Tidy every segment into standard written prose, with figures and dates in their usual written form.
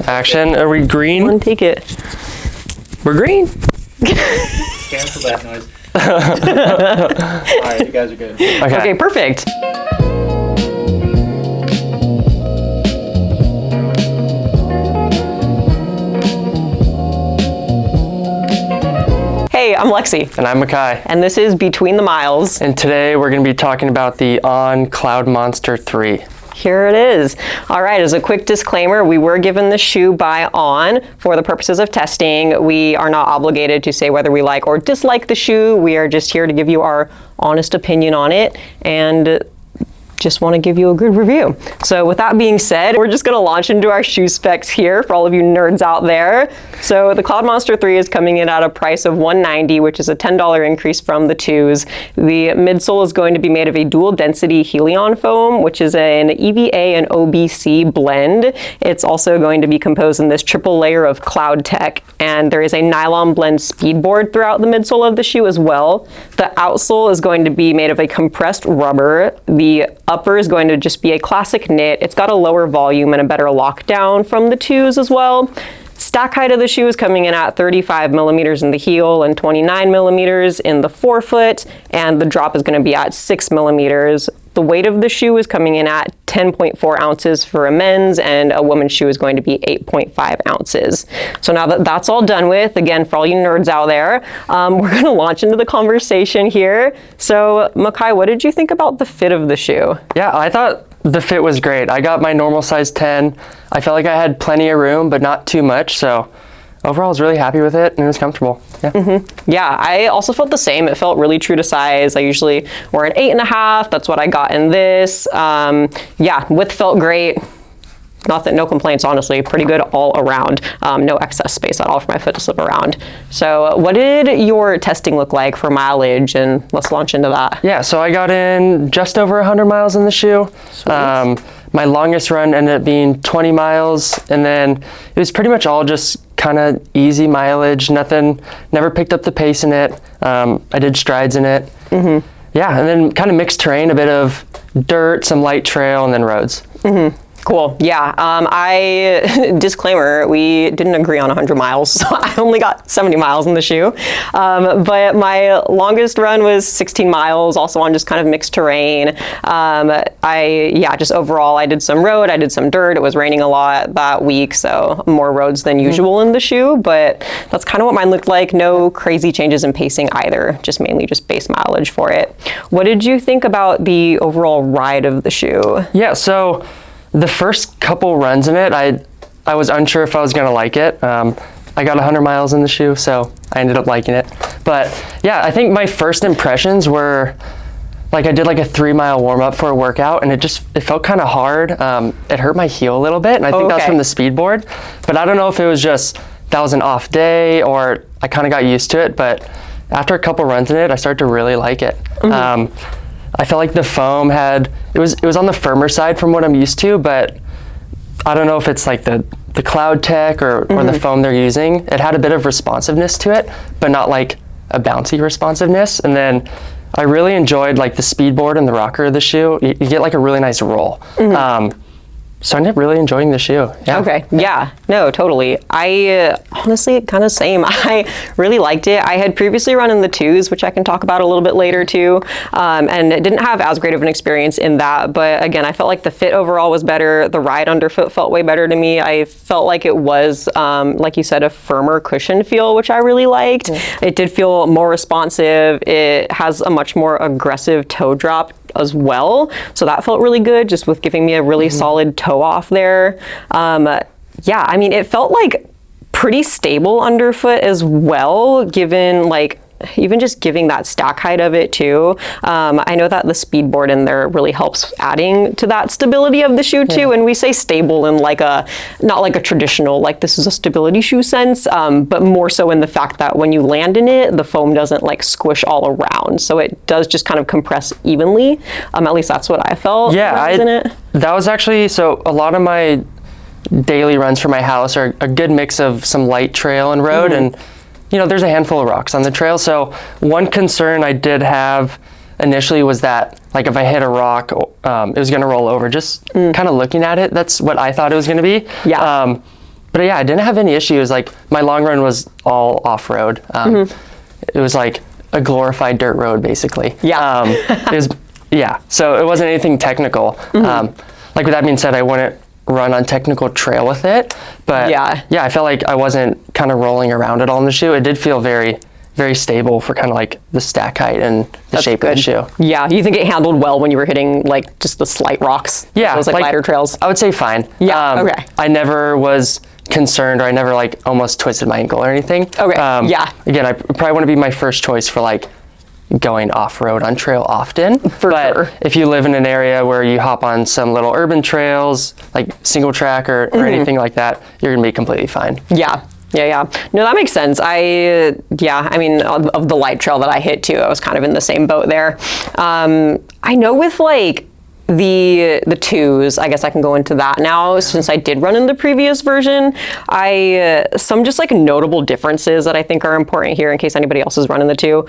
Action. Are we green? One, take it. We're green. Cancel that noise. All right, you guys are good. Okay, perfect. Hey, I'm Lexi. And I'm Makai. And this is Between the Miles. And today we're going to be talking about the On Cloudmonster 3. Here it is. All right, as a quick disclaimer, we were given the shoe by On for the purposes of testing. We are not obligated to say whether we like or dislike the shoe. We are just here to give you our honest opinion on it and just want to give you a good review. So with that being said, we're just going to launch into our shoe specs here for all of you nerds out there. So the Cloudmonster 3 is coming in at a price of $190, which is a $10 increase from the 2s. The midsole is going to be made of a dual density Helion foam, which is an EVA and OBC blend. It's also going to be composed in this triple layer of cloud tech, and there is a nylon blend speedboard throughout the midsole of the shoe as well. The outsole is going to be made of a compressed rubber. The upper is going to just be a classic knit. It's got a lower volume and a better lockdown from the 2s as well. Stack height of the shoe is coming in at 35 millimeters in the heel and 29 millimeters in the forefoot, and the drop is going to be at 6 millimeters. The weight of the shoe is coming in at 10.4 ounces for a men's, and a woman's shoe is going to be 8.5 ounces. So now that that's all done with, again, for all you nerds out there, we're going to launch into the conversation here. So Makai, what did you think about the fit of the shoe? Yeah, I thought the fit was great. I got my normal size 10. I felt like I had plenty of room, but not too much. So overall, I was really happy with it and it was comfortable. Yeah. Yeah, I also felt the same. It felt really true to size. I usually wear an 8.5. That's what I got in this. Yeah, width felt great. No complaints, honestly. Pretty good all around. No excess space at all for my foot to slip around. So what did your testing look like for mileage? And let's launch into that. Yeah, so I got in just over 100 miles in the shoe. My longest run ended up being 20 miles, and then it was pretty much all just kind of easy mileage. Never picked up the pace in it. I did strides in it. Yeah, and then kind of mixed terrain, a bit of dirt, some light trail, and then roads. Cool. Yeah. Disclaimer, we didn't agree on 100 miles, so I only got 70 miles in the shoe. But my longest run was 16 miles, also on just kind of mixed terrain. Just overall, I did some road, I did some dirt. It was raining a lot that week, so more roads than usual in the shoe, but that's kind of what mine looked like. No crazy changes in pacing either, just mainly just base mileage for it. What did you think about the overall ride of the shoe? Yeah, so the first couple runs in it, I was unsure if I was gonna like it. I got 100 miles in the shoe, so I ended up liking it. But yeah, I think my first impressions were, like I did like a 3-mile warm up for a workout, and it felt kind of hard. It hurt my heel a little bit, and I think that was from the speedboard. But I don't know if it was just, that was an off day, or I kind of got used to it. But after a couple runs in it, I started to really like it. I felt like the foam it was on the firmer side from what I'm used to, but I don't know if it's like the cloud tech or the foam they're using. It had a bit of responsiveness to it, but not like a bouncy responsiveness. And then I really enjoyed like the speedboard and the rocker of the shoe. You get like a really nice roll. So I ended up really enjoying the shoe. Yeah. Okay, yeah, no, totally. I honestly, kind of same. I really liked it. I had previously run in the 2s, which I can talk about a little bit later too, and it didn't have as great of an experience in that, but again, I felt like the fit overall was better. The ride underfoot felt way better to me. I felt like it was, like you said, a firmer cushion feel, which I really liked. It did feel more responsive. It has a much more aggressive toe drop as well, so that felt really good, just with giving me a really solid toe off there. Yeah, I mean, it felt like pretty stable underfoot as well, given like even just giving that stack height of it too. I know that the speedboard in there really helps adding to that stability of the shoe too. And we say stable in like not like a traditional, like this is a stability shoe sense, but more so in the fact that when you land in it, the foam doesn't like squish all around. So it does just kind of compress evenly. At least that's what I felt. Yeah, that was actually, so a lot of my daily runs for my house are a good mix of some light trail and road, and you know, there's a handful of rocks on the trail. So one concern I did have initially was that, like, if I hit a rock, it was going to roll over. Just kind of looking at it, that's what I thought it was going to be. Yeah. but yeah, I didn't have any issues. Like my long run was all off-road. It was like a glorified dirt road, basically. Yeah. It was, yeah. So it wasn't anything technical. Like with that being said, I wouldn't run on technical trail with it, but yeah, I felt like I wasn't kind of rolling around at all in the shoe. It did feel very, very stable for kind of like the stack height and the shape of the shoe. Yeah, you think it handled well when you were hitting like just the slight rocks? Yeah, those like lighter trails. I would say fine. Yeah. Okay. I never was concerned, or I never like almost twisted my ankle or anything. Okay. Yeah. Again, I probably want to be my first choice for like going off-road on trail often. But sure. If you live in an area where you hop on some little urban trails, like single track or anything like that, you're gonna be completely fine. Yeah. No, that makes sense. I mean, of the light trail that I hit too, I was kind of in the same boat there. I know with like the twos, I guess I can go into that now since I did run in the previous version. Some just like notable differences that I think are important here in case anybody else is running the two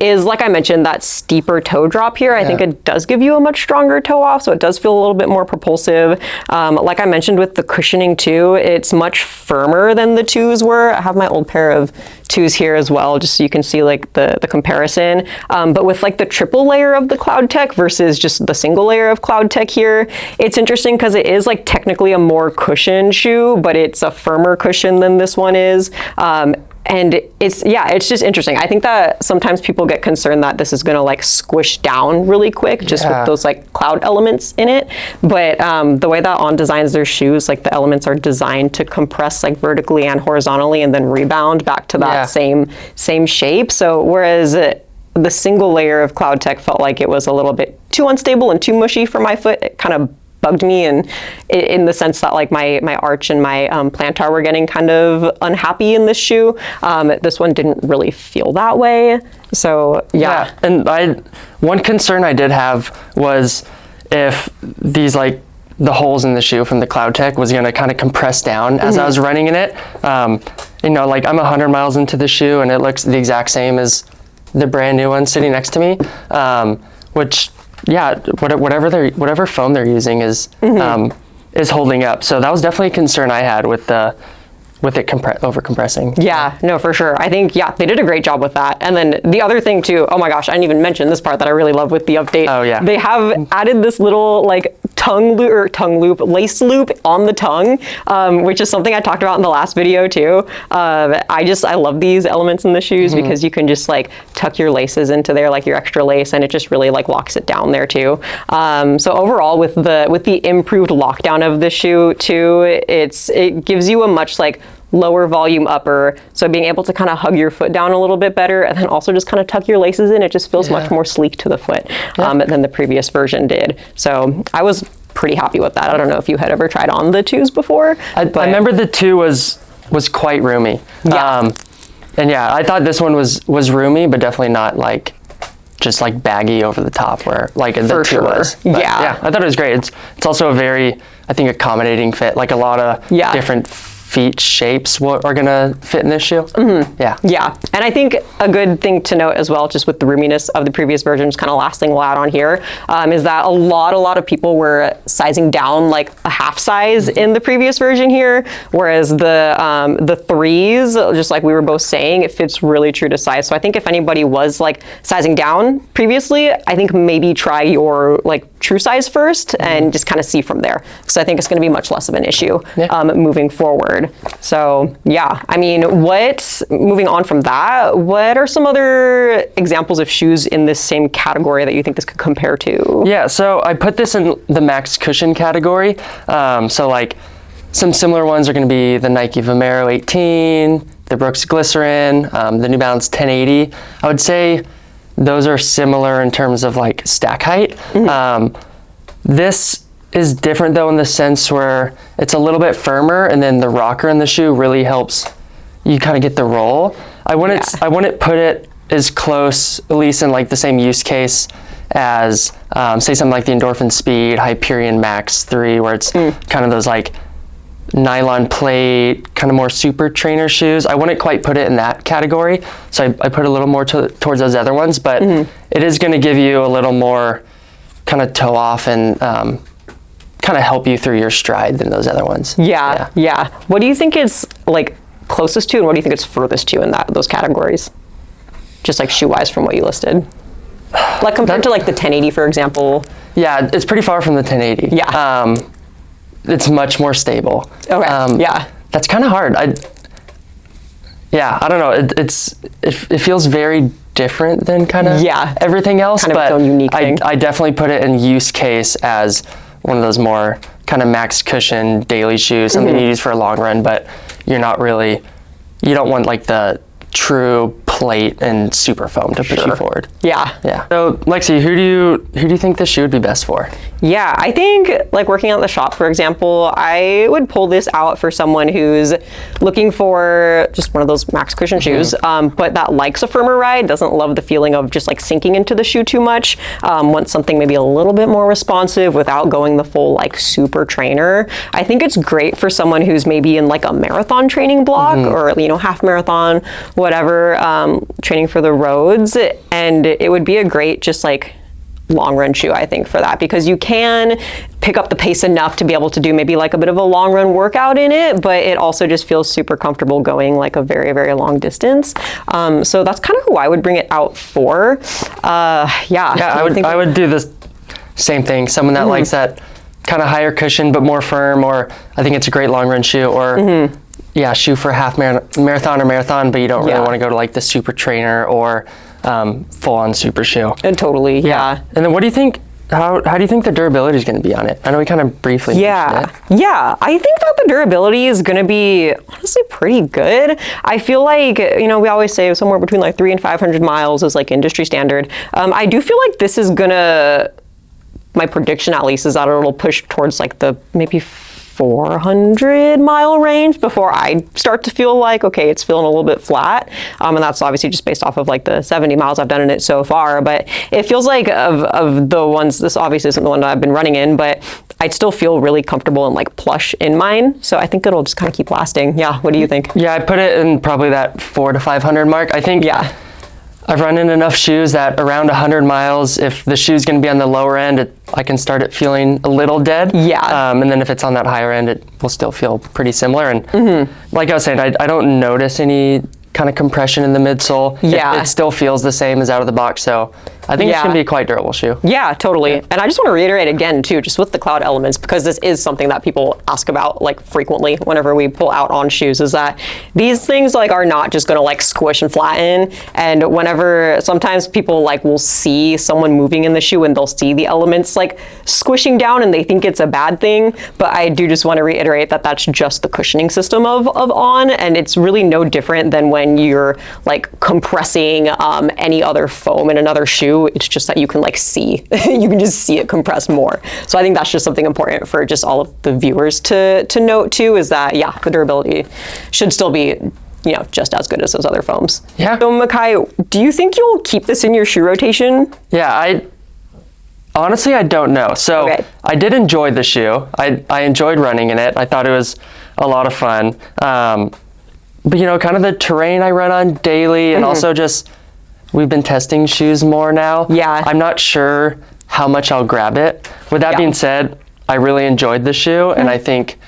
is, like I mentioned, that steeper toe drop here. I think it does give you a much stronger toe off, so it does feel a little bit more propulsive. Like I mentioned with the cushioning too, it's much firmer than the twos were. I have my old pair of twos here as well, just so you can see like the comparison. But with like the triple layer of the Cloud Tech versus just the single layer of Cloud Tech here, it's interesting because it is like technically a more cushioned shoe, but it's a firmer cushion than this one is. And it's just interesting. I think that sometimes people get concerned that this is gonna like squish down really quick just with those like cloud elements in it. But the way that On designs their shoes, like the elements are designed to compress like vertically and horizontally and then rebound back to that same shape. So whereas the single layer of Cloud Tech felt like it was a little bit too unstable and too mushy for my foot, it kind of bugged me, and in the sense that like my arch and my plantar were getting kind of unhappy in this shoe. This one didn't really feel that way. So yeah. And one concern I did have was if these like the holes in the shoe from the Cloud Tech was going to kind of compress down as I was running in it. You know, like I'm 100 miles into the shoe and it looks the exact same as the brand new one sitting next to me, which whatever foam they're using is holding up. So that was definitely a concern I had with it over compressing. Yeah, no, for sure. I think, they did a great job with that. And then the other thing too, oh my gosh, I didn't even mention this part that I really love with the update. Oh yeah. They have added this little like lace loop on the tongue, which is something I talked about in the last video too. I love these elements in the shoes because you can just like tuck your laces into there, like your extra lace, and it just really like locks it down there too. So overall with the improved lockdown of the shoe too, it gives you a much like lower volume upper, so being able to kind of hug your foot down a little bit better, and then also just kind of tuck your laces in, it just feels much more sleek to the foot than the previous version did. So I was pretty happy with that. I don't know if you had ever tried on the twos before. I remember the two was quite roomy. And I thought this one was roomy, but definitely not like just like baggy over the top where like the two was. But yeah, I thought it was great. It's also a very, I think, accommodating fit. Like a lot of different feet shapes are gonna fit in this shoe. Yeah, and I think a good thing to note as well, just with the roominess of the previous version, just kind of last thing we'll add on here, is that a lot of people were sizing down like a half size in the previous version here, whereas the threes, just like we were both saying, it fits really true to size. So I think if anybody was like sizing down previously, I think maybe try your like true size first and just kind of see from there, because I think it's going to be much less of an issue moving forward. So yeah, I mean, moving on from that, what are some other examples of shoes in this same category that you think this could compare to? Yeah, so I put this in the max cushion category. So like some similar ones are going to be the Nike Vomero 18, the Brooks Glycerin, the New Balance 1080. I would say those are similar in terms of like stack height. This is different though in the sense where it's a little bit firmer, and then the rocker in the shoe really helps you kind of get the roll. I wouldn't put it as close, at least in like the same use case as say something like the Endorphin Speed Hyperion Max 3, where it's kind of those like nylon plate, kind of more super trainer shoes. I wouldn't quite put it in that category, so I put a little more towards those other ones, but it is going to give you a little more kind of toe off and kind kind of help you through your stride than those other ones. Yeah. What do you think it's like closest to, and what do you think it's furthest to in those categories? Just like shoe-wise from what you listed. Like compared to like the 1080, for example. Yeah, it's pretty far from the 1080. Yeah. It's much more stable. Okay. Yeah. That's kind of hard. I don't know. It feels very different than kind of everything else, kind of but its own unique thing. I definitely put it in use case as one of those more kind of max cushion daily shoes, something you use for a long run, but you don't want like the true plate and super foam to push you forward. Yeah. So Lexi, who do you think this shoe would be best for? Yeah, I think like working at the shop, for example, I would pull this out for someone who's looking for just one of those max cushion shoes, but that likes a firmer ride, doesn't love the feeling of just like sinking into the shoe too much, wants something maybe a little bit more responsive without going the full like super trainer. I think it's great for someone who's maybe in like a marathon training block or, half marathon, whatever, training for the roads. And it would be a great just like long run shoe, I think, for that, because you can pick up the pace enough to be able to do maybe like a bit of a long run workout in it, but it also just feels super comfortable going like a very, very long distance. So that's kind of who I would bring it out for. I would do the same thing. Someone that likes that kind of higher cushion but more firm, or I think it's a great long run shoe, or shoe for half marathon, but you don't really want to go to like the super trainer or full on super shoe. And totally, yeah. And then what do you think? How do you think the durability is going to be on it? I know we kind of briefly mentioned it. Yeah, I think that the durability is going to be honestly pretty good. I feel like, we always say somewhere between like 300 and 500 miles is like industry standard. I do feel like this is going to, my prediction at least is that it'll push towards like the maybe 400-mile range before I start to feel like, okay, it's feeling a little bit flat. And that's obviously just based off of like the 70 miles I've done in it so far. But it feels like of the ones, this obviously isn't the one that I've been running in, but I'd still feel really comfortable and like plush in mine. So I think it'll just kind of keep lasting. Yeah, what do you think? Yeah, I put it in probably that 400 to 500 mark. I think I've run in enough shoes that around 100 miles, if the shoe's going to be on the lower end, I can start it feeling a little dead. Yeah. And then if it's on that higher end, it will still feel pretty similar. And like I was saying, I don't notice any kind of compression in the midsole. It still feels the same as out of the box. So I think it's going to be a quite durable shoe. Yeah, totally. And I just want to reiterate again, too, just with the cloud elements, because this is something that people ask about like frequently whenever we pull out On shoes, is that these things like are not just going to like squish and flatten. And whenever sometimes people like will see someone moving in the shoe and they'll see the elements like squishing down and they think it's a bad thing. But I do just want to reiterate that that's just the cushioning system of On, and it's really no different than when you're like compressing any other foam in another shoe. It's just that you can like see, you can just see it compress more. So I think that's just something important for just all of the viewers to note too, is that, the durability should still be, just as good as those other foams. Yeah. So Makai, do you think you'll keep this in your shoe rotation? Yeah, honestly, I don't know. So I did enjoy the shoe. I enjoyed running in it. I thought it was a lot of fun. But kind of the terrain I run on daily, and also just, we've been testing shoes more now. Yeah. I'm not sure how much I'll grab it. With that being said, I really enjoyed the shoe, and I think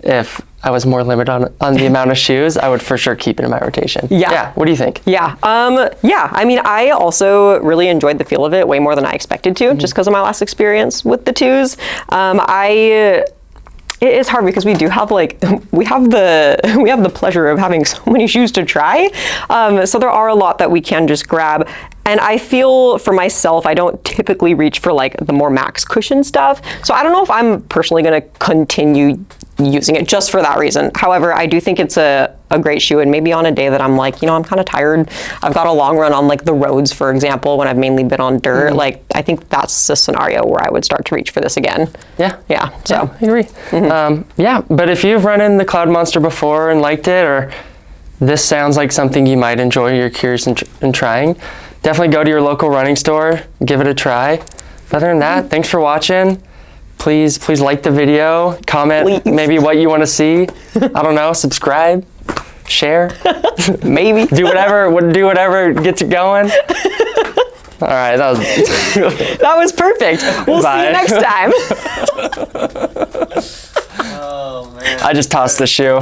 if I was more limited on the amount of shoes, I would for sure keep it in my rotation. Yeah. What do you think? Yeah. I mean, I also really enjoyed the feel of it way more than I expected to, just because of my last experience with the twos. It is hard because we do have we have the pleasure of having so many shoes to try. So there are a lot that we can just grab. And I feel for myself, I don't typically reach for like the more max cushion stuff. So I don't know if I'm personally going to continue using it just for that reason. However, I do think it's a great shoe, and maybe on a day that I'm like, I'm kind of tired, I've got a long run on like the roads, for example, when I've mainly been on dirt, like I think that's a scenario where I would start to reach for this again. Yeah. So I agree. But if you've run in the Cloudmonster before and liked it, or this sounds like something you might enjoy, you're curious in trying, definitely go to your local running store, give it a try. Other than that, thanks for watching. Please like the video, comment maybe what you want to see. I don't know, subscribe, share, maybe. do whatever gets it going. All right, that was. That was perfect. We'll see you Bye. next time. Oh man. I just tossed the shoe.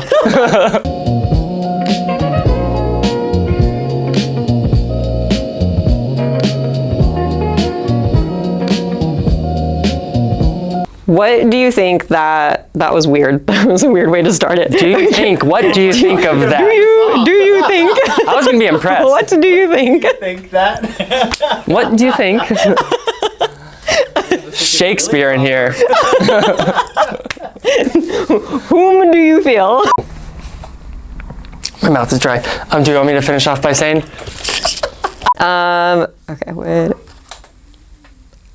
What do you think that was weird? That was a weird way to start it. Do you think? What do you think of that? Do you think? I was gonna be impressed. What do you think? Think that? What do you think? Shakespeare in here. Whom do you feel? My mouth is dry. Do you want me to finish off by saying? Okay, wait.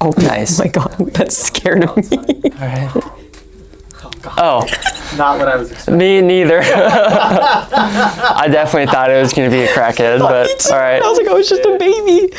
Oh, Nice. my God, that scared me. All right. Oh, Not what I was expecting. me neither. I definitely thought it was gonna be a crackhead, but all right. I was like, oh, it's just a baby.